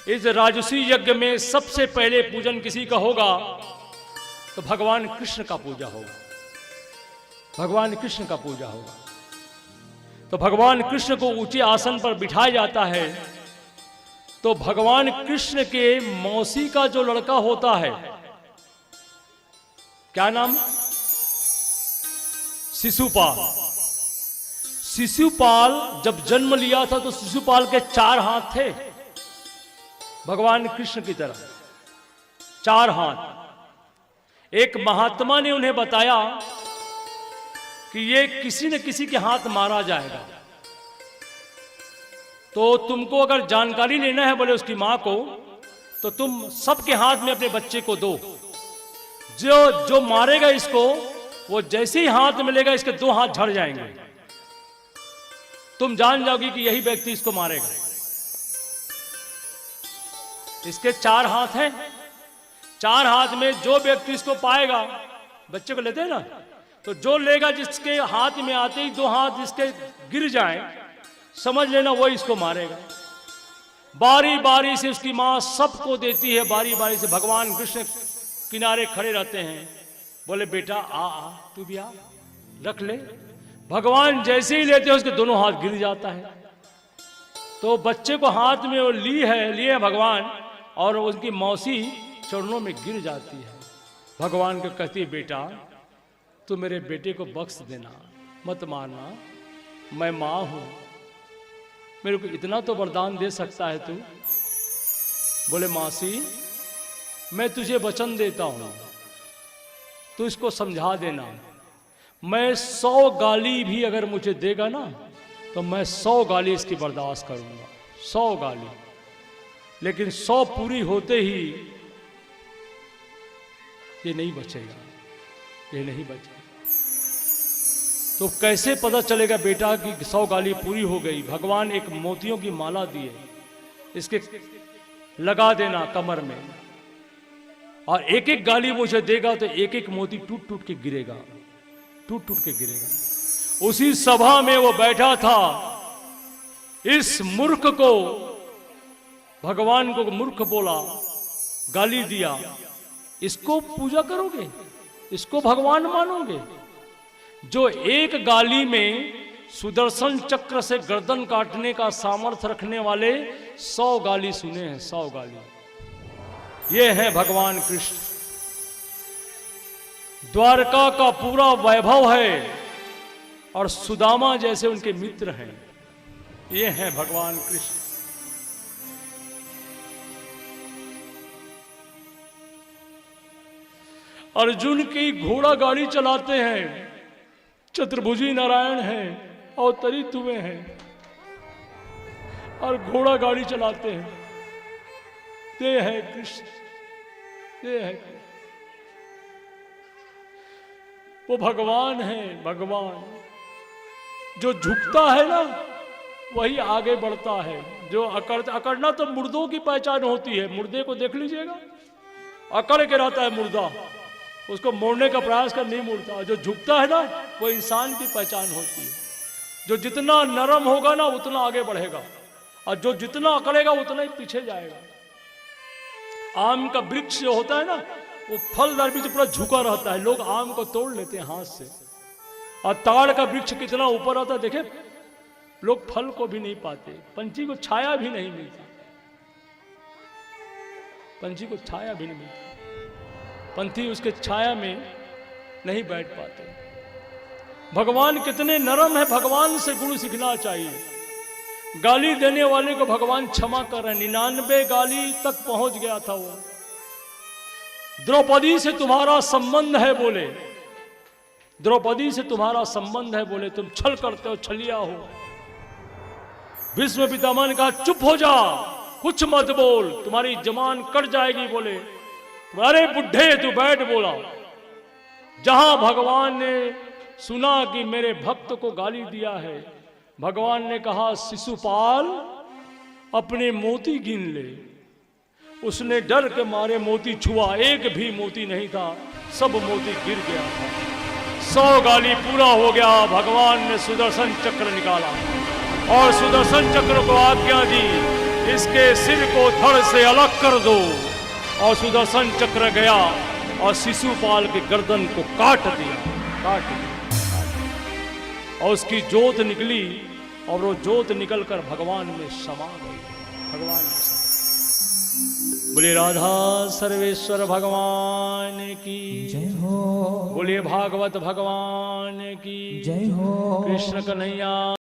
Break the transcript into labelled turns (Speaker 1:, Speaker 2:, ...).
Speaker 1: इस राजसी यज्ञ में सबसे पहले पूजन किसी का होगा तो भगवान कृष्ण का पूजा होगा। भगवान कृष्ण का पूजा होगा। तो भगवान कृष्ण को ऊंचे आसन पर बिठाया जाता है। तो भगवान कृष्ण के मौसी का जो लड़का होता है, क्या नाम? शिशुपाल। शिशुपाल जब जन्म लिया था तो शिशुपाल के 4 हाथ थे, भगवान कृष्ण की तरह 4 हाथ। एक महात्मा ने उन्हें बताया कि ये किसी न किसी के हाथ मारा जाएगा, तो तुमको अगर जानकारी लेना है बोले उसकी मां को, तो तुम सबके हाथ में अपने बच्चे को दो। जो मारेगा इसको, वो जैसे ही हाथ मिलेगा इसके 2 हाथ झड़ जाएंगे। तुम जान जाओगी कि यही व्यक्ति इसको मारेगा। इसके 4 हाथ हैं। 4 हाथ में जो व्यक्ति इसको पाएगा, बच्चे को लेते हैं ना, तो जो लेगा जिसके हाथ में आते ही 2 हाथ इसके गिर जाएं, समझ लेना वो इसको मारेगा। बारी बारी से उसकी मां सबको देती है, बारी बारी से। भगवान कृष्ण किनारे खड़े रहते हैं, बोले बेटा आ तू भी आ, रख ले। भगवान जैसे ही लेते हैं उसके दोनों हाथ गिर जाता है। तो बच्चे को हाथ में वो लिए भगवान, और उनकी मौसी चरणों में गिर जाती है। भगवान को कहती है बेटा तू मेरे बेटे को बख्श देना, मत मारना, मैं मां हूं, मेरे को इतना तो वरदान दे सकता है तू। बोले मौसी मैं तुझे वचन देता हूं, तू इसको समझा देना। मैं 100 गाली भी अगर मुझे देगा ना, तो मैं 100 गाली इसकी बर्दाश्त करूंगा, 100 गाली। लेकिन 100 पूरी होते ही ये नहीं बचेगा, ये नहीं बचेगा। तो कैसे पता चलेगा बेटा कि 100 गाली पूरी हो गई? भगवान एक मोतियों की माला दिए, इसके लगा देना कमर में, और एक एक गाली मुझे देगा तो एक एक मोती टूट टूट के गिरेगा, टूट टूट के गिरेगा। उसी सभा में वो बैठा था। इस मूर्ख को भगवान को मूर्ख बोला, गाली दिया, इसको पूजा करोगे, इसको भगवान मानोगे? जो एक गाली में सुदर्शन चक्र से गर्दन काटने का सामर्थ्य रखने वाले 100 गाली सुने हैं, 100 गाली। ये है भगवान कृष्ण। द्वारका का पूरा वैभव है और सुदामा जैसे उनके मित्र हैं। ये हैं भगवान कृष्ण। अर्जुन की घोड़ा गाड़ी चलाते हैं, चतुर्भुजी नारायण हैं, अवतरित हुए हैं और घोड़ा गाड़ी चलाते हैं। ये है कृष्ण, ये है कृष्ण। वो भगवान है, भगवान। जो झुकता है ना वही आगे बढ़ता है। जो अकड़ना तो मुर्दों की पहचान होती है। मुर्दे को देख लीजिएगा, अकड़ के रहता है मुर्दा, उसको मोड़ने का प्रयास कर नहीं मुड़ता। जो झुकता है ना वो इंसान की पहचान होती है। जो जितना नरम होगा ना उतना आगे बढ़ेगा, और जो जितना अकड़ेगा उतना ही पीछे जाएगा। आम का वृक्ष जो होता है ना, वो फलदार भी तो पूरा झुका रहता है, लोग आम को तोड़ लेते हैं हाथ से। और ताड़ का वृक्ष कितना ऊपर रहता है, देखे, लोग फल को भी नहीं पाते। पंछी को छाया भी नहीं मिलती, पंछी को छाया भी नहीं मिलती, पंछी उसके छाया में नहीं बैठ पाते। भगवान कितने नरम है, भगवान से गुण सीखना चाहिए। गाली देने वाले को भगवान क्षमा कर रहे हैं। 99 गाली तक पहुंच गया था वो। द्रौपदी से तुम्हारा संबंध है बोले, द्रौपदी से तुम्हारा संबंध है बोले, तुम छल करते हो, छलिया हो। भीष्म पितामह ने कहा चुप हो जा, कुछ मत बोल, तुम्हारी जबान कट जाएगी बोले। अरे बुढ़े तू बैठ बोला। जहां भगवान ने सुना कि मेरे भक्त को गाली दिया है, भगवान ने कहा शिशुपाल अपने मोती गिन ले। उसने डर के मारे मोती छुआ, एक भी मोती नहीं था, सब मोती गिर गया था। 100 गाली पूरा हो गया। भगवान ने सुदर्शन चक्र निकाला और सुदर्शन चक्र को आज्ञा दी, इसके सिर को धड़ से अलग कर दो। और सुदर्शन चक्र गया और शिशुपाल के गर्दन को काट दिया। और उसकी जोत निकली और वो जोत निकलकर भगवान में समा गई। भगवान में समा। बोले राधा सर्वेश्वर भगवान की
Speaker 2: जय हो।
Speaker 1: बोले भागवत भगवान की
Speaker 2: जय हो।
Speaker 1: कृष्ण कन्हैया